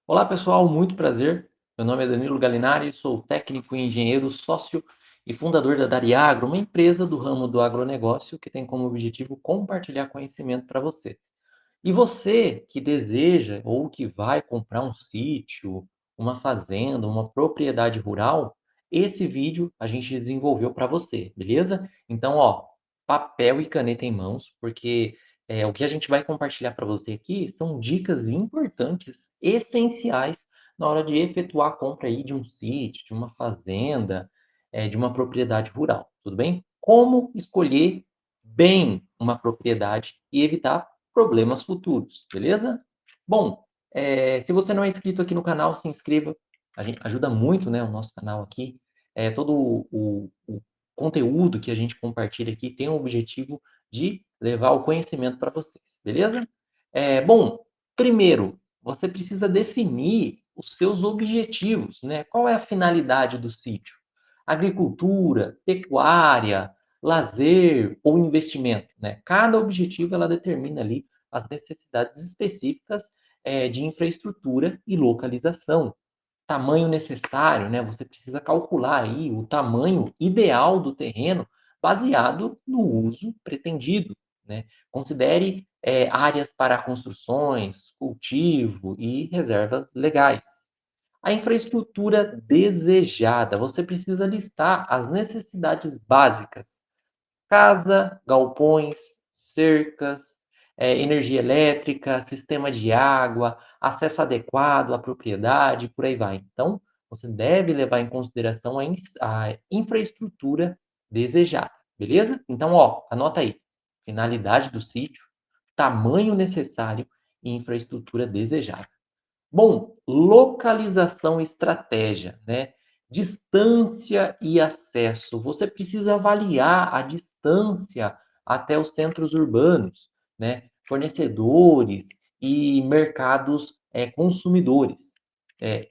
Olá, pessoal, muito prazer. Meu nome é Danilo Galinari, sou técnico e engenheiro sócio e fundador da Dariagro, uma empresa do ramo do agronegócio que tem como objetivo compartilhar conhecimento para você. E você que deseja ou que vai comprar um sítio, uma fazenda, uma propriedade rural, esse vídeo a gente desenvolveu para você, beleza? Então, ó, papel e caneta em mãos, porque o que a gente vai compartilhar para você aqui são dicas importantes, essenciais, na hora de efetuar a compra aí de um sítio, de uma fazenda, de uma propriedade rural, tudo bem? Como escolher bem uma propriedade e evitar problemas futuros, beleza? Bom, se você não é inscrito aqui no canal, se inscreva. A gente ajuda muito, né, o nosso canal aqui. Todo o conteúdo que a gente compartilha aqui tem o objetivo de levar o conhecimento para vocês, beleza? Bom, primeiro, você precisa definir os seus objetivos, né? Qual é a finalidade do sítio? Agricultura, pecuária, lazer ou investimento, né? Cada objetivo ela determina ali as necessidades específicas de infraestrutura e localização. Tamanho necessário, né? Você precisa calcular aí o tamanho ideal do terreno baseado no uso pretendido, né? Considere áreas para construções, cultivo e reservas legais. A infraestrutura desejada, você precisa listar as necessidades básicas: casa, galpões, cercas, energia elétrica, sistema de água, acesso adequado à propriedade, por aí vai. Então, você deve levar em consideração a infraestrutura desejada, beleza? Então, ó, anota aí: finalidade do sítio, tamanho necessário e infraestrutura desejada. Bom, localização e estratégia, né? Distância e acesso. Você precisa avaliar a distância até os centros urbanos, né? Fornecedores e mercados consumidores.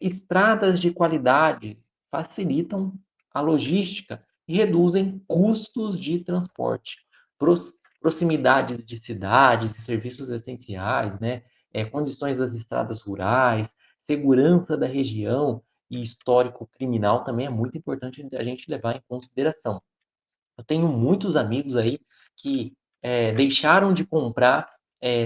Estradas de qualidade facilitam a logística e reduzem custos de transporte. Proximidades de cidades e serviços essenciais, né? Condições das estradas rurais, segurança da região e histórico criminal também é muito importante a gente levar em consideração. Eu tenho muitos amigos aí que deixaram de comprar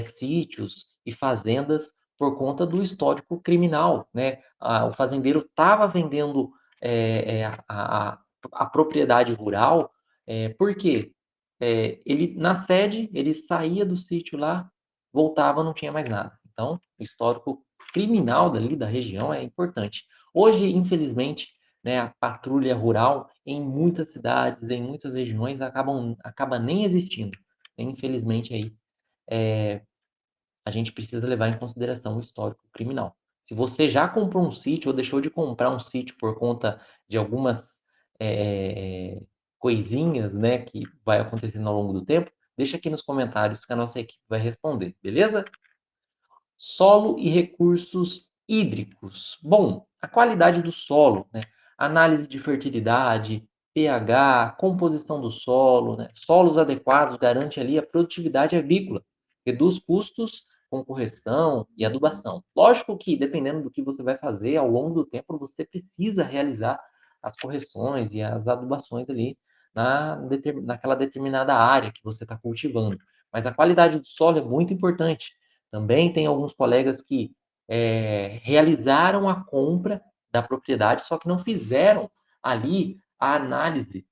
sítios e fazendas por conta do histórico criminal, né? O fazendeiro estava vendendo a propriedade rural, por quê? Ele, na sede, ele saía do sítio lá, voltava, não tinha mais nada. Então, o histórico criminal dali da região é importante. Hoje, infelizmente, né, a patrulha rural em muitas cidades, em muitas regiões, acaba nem existindo. Infelizmente, aí, a gente precisa levar em consideração o histórico criminal. Se você já comprou um sítio ou deixou de comprar um sítio por conta de algumas é, coisinhas, né, que vai acontecendo ao longo do tempo, deixa aqui nos comentários que a nossa equipe vai responder, beleza? Solo e recursos hídricos. Bom, a qualidade do solo, né? Análise de fertilidade, pH, composição do solo, né? Solos adequados garante ali a produtividade agrícola, reduz custos com correção e adubação. Lógico que, dependendo do que você vai fazer ao longo do tempo, você precisa realizar as correções e as adubações ali naquela determinada área que você está cultivando. Mas a qualidade do solo é muito importante. Também tem alguns colegas que realizaram a compra da propriedade, só que não fizeram ali a análise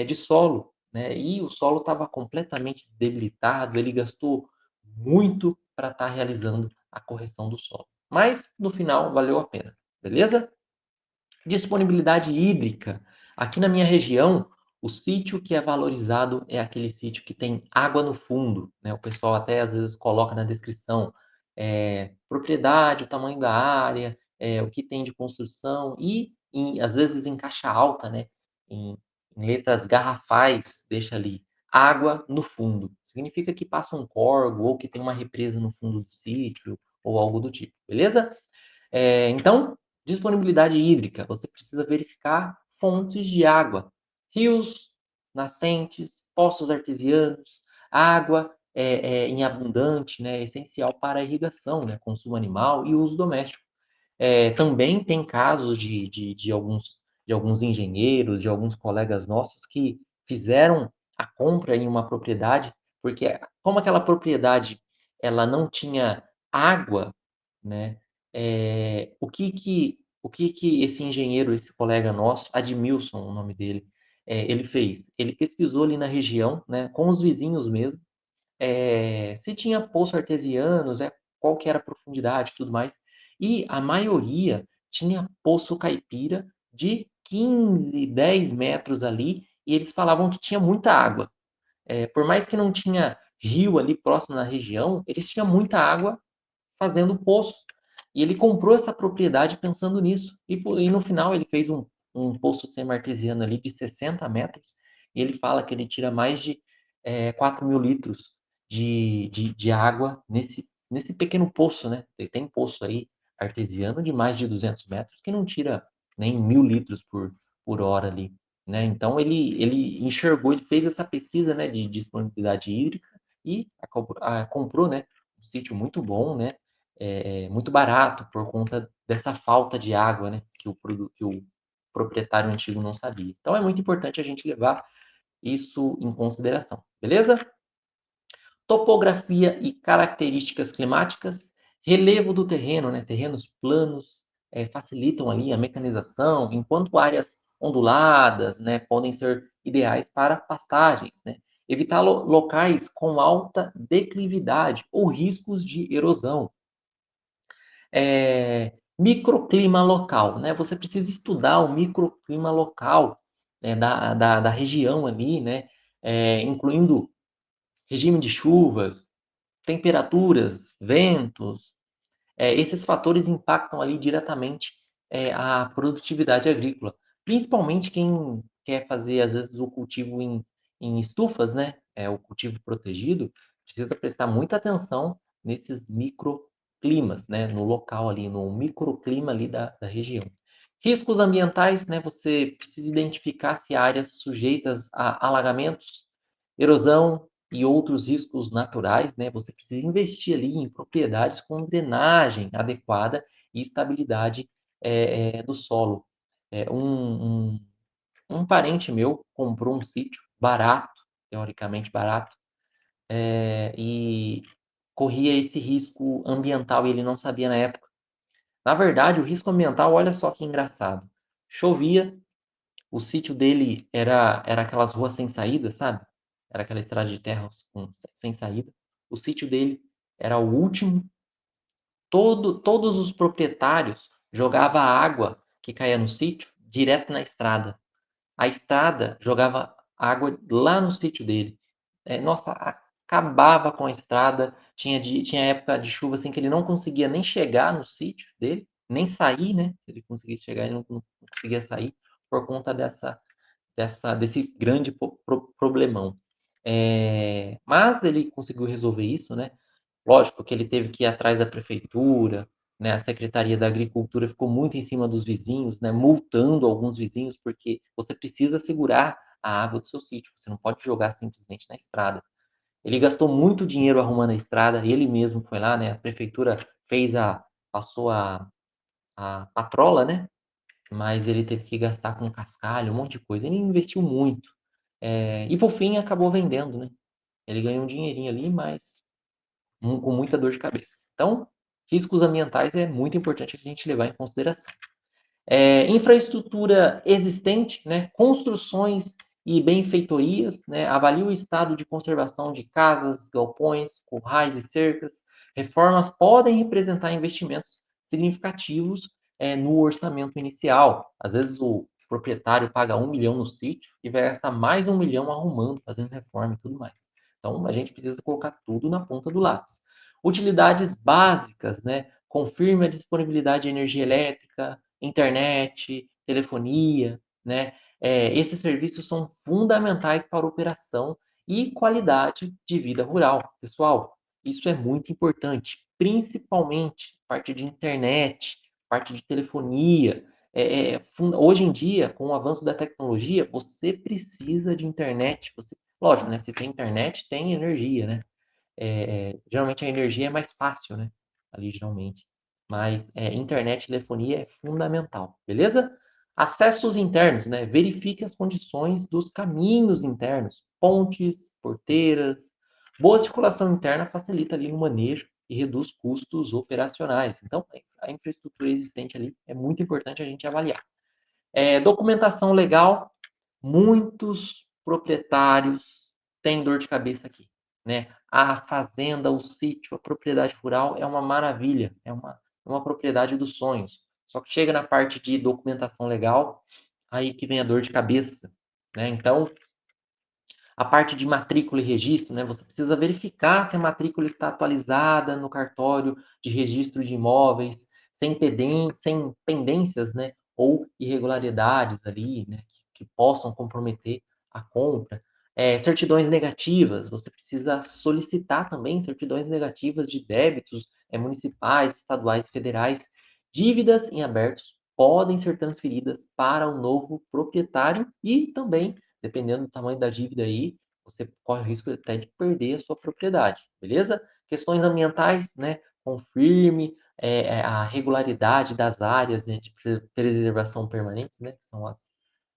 de solo, né? E o solo estava completamente debilitado, ele gastou muito para estar realizando a correção do solo. Mas no final valeu a pena, beleza? Disponibilidade hídrica. Aqui na minha região, o sítio que é valorizado é aquele sítio que tem água no fundo, né? O pessoal até às vezes coloca na descrição propriedade, o tamanho da área, o que tem de construção e às vezes em caixa alta, né? Em, em letras garrafais, deixa ali água no fundo. Significa que passa um córrego ou que tem uma represa no fundo do sítio ou algo do tipo, beleza? Então, disponibilidade hídrica, você precisa verificar fontes de água, rios, nascentes, poços artesianos, água em abundante, né, é essencial para a irrigação, né, consumo animal e uso doméstico. Também tem casos de alguns engenheiros, de alguns colegas nossos que fizeram a compra em uma propriedade, porque como aquela propriedade ela não tinha água, né? O que que esse engenheiro, esse colega nosso, Admilson, o nome dele, ele fez? Ele pesquisou ali na região, né, com os vizinhos mesmo, se tinha poço artesianos, qual que era a profundidade e tudo mais. E a maioria tinha poço caipira de 15, 10 metros ali, e eles falavam que tinha muita água. Por mais que não tinha rio ali próximo na região, eles tinham muita água fazendo poço. E ele comprou essa propriedade pensando nisso. E no final ele fez um poço semi-artesiano ali de 60 metros. E ele fala que ele tira mais de 4 mil litros de água nesse pequeno poço, né? Ele tem poço aí artesiano de mais de 200 metros que não tira nem 1.000 litros por hora ali. Né? Então ele enxergou, ele fez essa pesquisa, né, de disponibilidade hídrica e comprou, né, um sítio muito bom, né, muito barato por conta dessa falta de água, né, que o proprietário antigo não sabia. Então é muito importante a gente levar isso em consideração, beleza? Topografia e características climáticas, relevo do terreno, né, terrenos planos, facilitam ali a mecanização, enquanto áreas onduladas, né, podem ser ideais para pastagens, né? Evitar locais com alta declividade ou riscos de erosão. Microclima local, né? Você precisa estudar o microclima local, né, da região ali, né? Incluindo regime de chuvas, temperaturas, ventos, esses fatores impactam ali diretamente a produtividade agrícola, principalmente quem quer fazer, às vezes, o cultivo em estufas, né? O cultivo protegido, precisa prestar muita atenção nesses microclimas, né? No local ali, no microclima ali da região. Riscos ambientais, né? Você precisa identificar se há áreas sujeitas a alagamentos, erosão e outros riscos naturais, né? Você precisa investir ali em propriedades com drenagem adequada e estabilidade do solo. Um parente meu comprou um sítio barato, teoricamente barato, e corria esse risco ambiental e ele não sabia na época. Na verdade, o risco ambiental, olha só que engraçado. Chovia, o sítio dele era aquelas ruas sem saída, sabe? Era aquela estrada de terra sem saída. O sítio dele era o último. Todos os proprietários jogavam a água que caía no sítio direto na estrada. A estrada jogava água lá no sítio dele. Nossa, acabava com a estrada. Tinha época de chuva assim que ele não conseguia nem chegar no sítio dele, nem sair, né? Se ele conseguisse chegar, ele não conseguia sair por conta desse grande problemão. Mas ele conseguiu resolver isso, né? Lógico que ele teve que ir atrás da prefeitura, né? A Secretaria da Agricultura ficou muito em cima dos vizinhos, né? Multando alguns vizinhos, porque você precisa segurar a água do seu sítio, você não pode jogar simplesmente na estrada. Ele gastou muito dinheiro arrumando a estrada, ele mesmo foi lá, né? A prefeitura passou a patrola, né? Mas ele teve que gastar com cascalho, um monte de coisa. Ele investiu muito. E por fim acabou vendendo, né? Ele ganhou um dinheirinho ali, mas com muita dor de cabeça. Então, riscos ambientais é muito importante a gente levar em consideração. Infraestrutura existente, né, construções e benfeitorias, né, avalie o estado de conservação de casas, galpões, currais e cercas. Reformas podem representar investimentos significativos no orçamento inicial. Às vezes o proprietário paga 1 milhão no sítio e vai gastar mais 1 milhão arrumando, fazendo reforma e tudo mais. Então a gente precisa colocar tudo na ponta do lápis. Utilidades básicas, né? Confirme a disponibilidade de energia elétrica, internet, telefonia, né? Esses serviços são fundamentais para a operação e qualidade de vida rural. Pessoal, isso é muito importante, principalmente parte de internet, parte de telefonia. Hoje em dia, com o avanço da tecnologia, você precisa de internet. Lógico, né? Se tem internet, tem energia, né? Geralmente a energia é mais fácil, né? Ali, geralmente. mas internet e telefonia é fundamental, beleza? Acessos internos, né? Verifique as condições dos caminhos internos, pontes, porteiras. Boa circulação interna facilita ali o manejo e reduz custos operacionais. Então, a infraestrutura existente ali é muito importante a gente avaliar. Documentação legal, muitos proprietários têm dor de cabeça aqui, né? A fazenda, o sítio, a propriedade rural é uma maravilha, é uma propriedade dos sonhos. Só que chega na parte de documentação legal, aí que vem a dor de cabeça, né? Então, a parte de matrícula e registro, né? Você precisa verificar se a matrícula está atualizada no cartório de registro de imóveis, sem pendências, né? Ou irregularidades ali, né? Que possam comprometer a compra. Certidões negativas, você precisa solicitar também certidões negativas de débitos municipais, estaduais e federais. Dívidas em abertos podem ser transferidas para o novo proprietário e também dependendo do tamanho da dívida aí, você corre o risco até de perder a sua propriedade, beleza? Questões ambientais, né? Confirme a regularidade das áreas, né, de preservação permanente, né? Que são as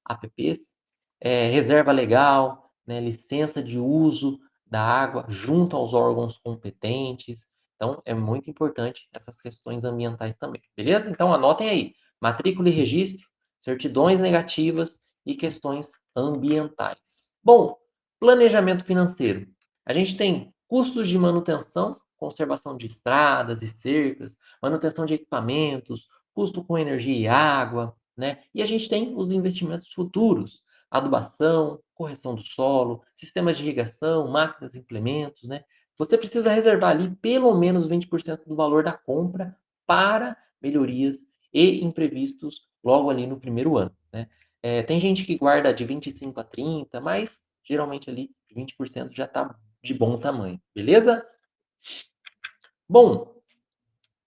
APPs. Reserva legal, né? Licença de uso da água junto aos órgãos competentes. Então, é muito importante essas questões ambientais também, beleza? Então, anotem aí: matrícula e registro, certidões negativas e questões ambientais. Bom, planejamento financeiro. A gente tem custos de manutenção, conservação de estradas e cercas, manutenção de equipamentos, custo com energia e água, né? E a gente tem os investimentos futuros, adubação, correção do solo, sistemas de irrigação, máquinas e implementos, né? Você precisa reservar ali pelo menos 20% do valor da compra para melhorias e imprevistos logo ali no primeiro ano, né? Tem gente que guarda de 25 a 30, mas geralmente ali 20% já está de bom tamanho, beleza? Bom,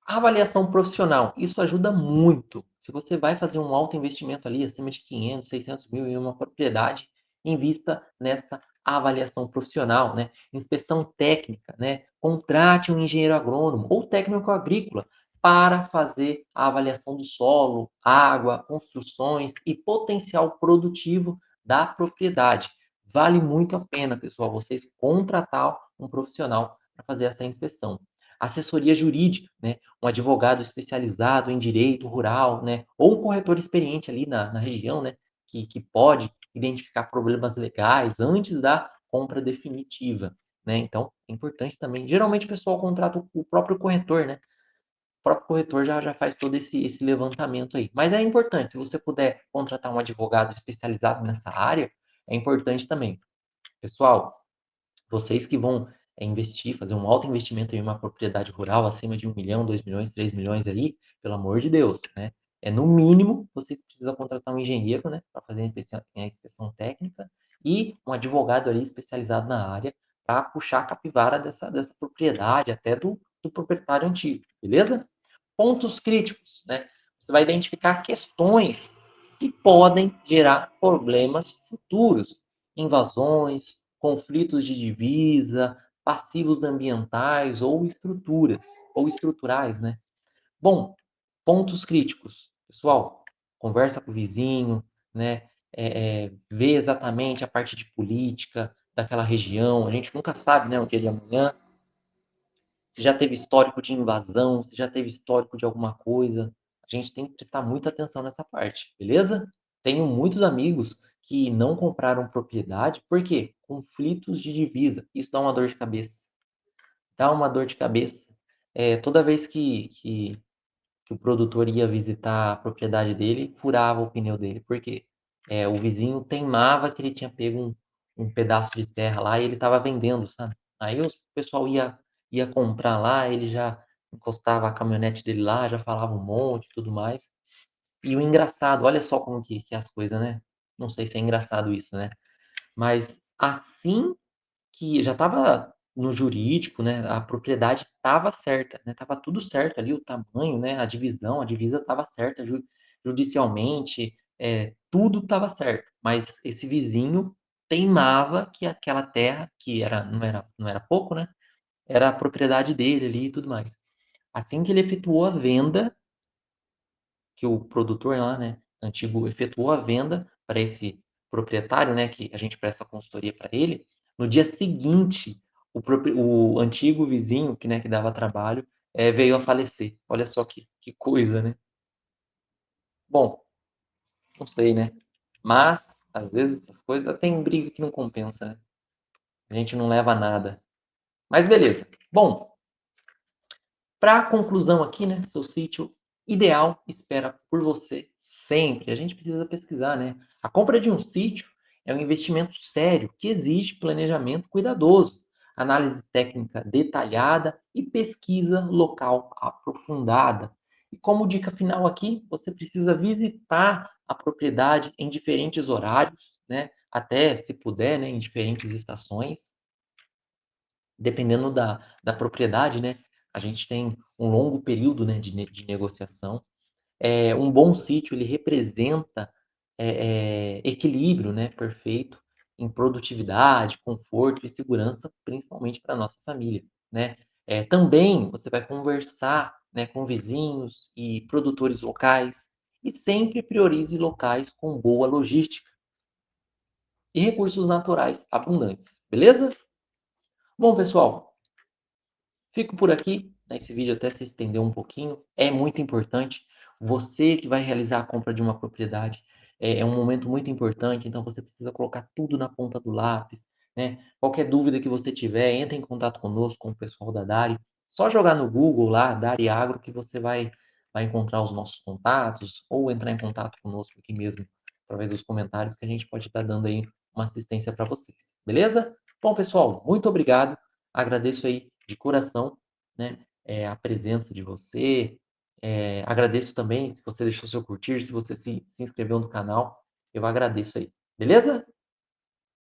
a avaliação profissional, isso ajuda muito. Se você vai fazer um alto investimento ali, acima de 500, 600 mil em uma propriedade, invista nessa avaliação profissional, né? Inspeção técnica, né? Contrate um engenheiro agrônomo ou técnico agrícola para fazer a avaliação do solo, água, construções e potencial produtivo da propriedade. Vale muito a pena, pessoal, vocês contratar um profissional para fazer essa inspeção. Assessoria jurídica, né? Um advogado especializado em direito rural, né? Ou um corretor experiente ali na região, né? Que pode identificar problemas legais antes da compra definitiva, né? Então, é importante também. Geralmente o pessoal contrata o próprio corretor, né? O próprio corretor já faz todo esse levantamento aí. Mas é importante, se você puder contratar um advogado especializado nessa área, é importante também. Pessoal, vocês que vão investir, fazer um alto investimento em uma propriedade rural acima de 1 milhão, 2 milhões, 3 milhões ali, pelo amor de Deus, né? No mínimo, vocês precisam contratar um engenheiro, né, para fazer a inspeção técnica e um advogado ali especializado na área para puxar a capivara dessa propriedade, até do proprietário antigo, beleza? Pontos críticos, né? Você vai identificar questões que podem gerar problemas futuros, invasões, conflitos de divisa, passivos ambientais ou estruturais, né? Bom, pontos críticos, pessoal, conversa com o vizinho, né? Vê exatamente a parte de política daquela região. A gente nunca sabe, né, o dia de amanhã se já teve histórico de invasão, se já teve histórico de alguma coisa. A gente tem que prestar muita atenção nessa parte, beleza? Tenho muitos amigos que não compraram propriedade, por quê? Conflitos de divisa. Isso dá uma dor de cabeça. Dá uma dor de cabeça. Toda vez que o produtor ia visitar a propriedade dele, furava o pneu dele. Por quê? O vizinho teimava que ele tinha pego um pedaço de terra lá e ele estava vendendo, sabe? Aí o pessoal ia comprar lá, ele já encostava a caminhonete dele lá, já falava um monte e tudo mais. E o engraçado, olha só como que é as coisas, né? Não sei se é engraçado isso, né? Mas assim que já estava no jurídico, né, a propriedade estava certa, né, estava tudo certo ali, o tamanho, né, a divisão, a divisa estava certa judicialmente, tudo estava certo, mas esse vizinho teimava que aquela terra, que não era pouco, né, era a propriedade dele ali e tudo mais. Assim que ele efetuou a venda, que o produtor lá, né, antigo, efetuou a venda para esse proprietário, né, que a gente presta consultoria para ele, no dia seguinte, o antigo vizinho, que, né, que dava trabalho, veio a falecer. Olha só que coisa, né? Bom, não sei, né? Mas, às vezes, essas coisas tem briga que não compensa, né? A gente não leva a nada. Mas beleza. Bom, para conclusão aqui, né, seu sítio ideal espera por você sempre. A gente precisa pesquisar, né? A compra de um sítio é um investimento sério que exige planejamento cuidadoso, análise técnica detalhada e pesquisa local aprofundada. E como dica final aqui, você precisa visitar a propriedade em diferentes horários, né? Até se puder, né, em diferentes estações dependendo da propriedade, né, a gente tem um longo período, né, de negociação. Um bom sítio, ele representa equilíbrio, né, perfeito em produtividade, conforto e segurança, principalmente para a nossa família, né. Também você vai conversar, né, com vizinhos e produtores locais e sempre priorize locais com boa logística e recursos naturais abundantes, beleza? Bom, pessoal, fico por aqui, né, esse vídeo até se estendeu um pouquinho, é muito importante. Você que vai realizar a compra de uma propriedade, é um momento muito importante, então você precisa colocar tudo na ponta do lápis, né? Qualquer dúvida que você tiver, entre em contato conosco, com o pessoal da Dari. Só jogar no Google lá, Dari Agro, que você vai encontrar os nossos contatos, ou entrar em contato conosco aqui mesmo, através dos comentários, que a gente pode estar dando aí uma assistência para vocês, beleza? Bom, pessoal, muito obrigado. Agradeço aí de coração, né, a presença de você. Agradeço também se você deixou seu curtir, se você se inscreveu no canal. Eu agradeço aí. Beleza?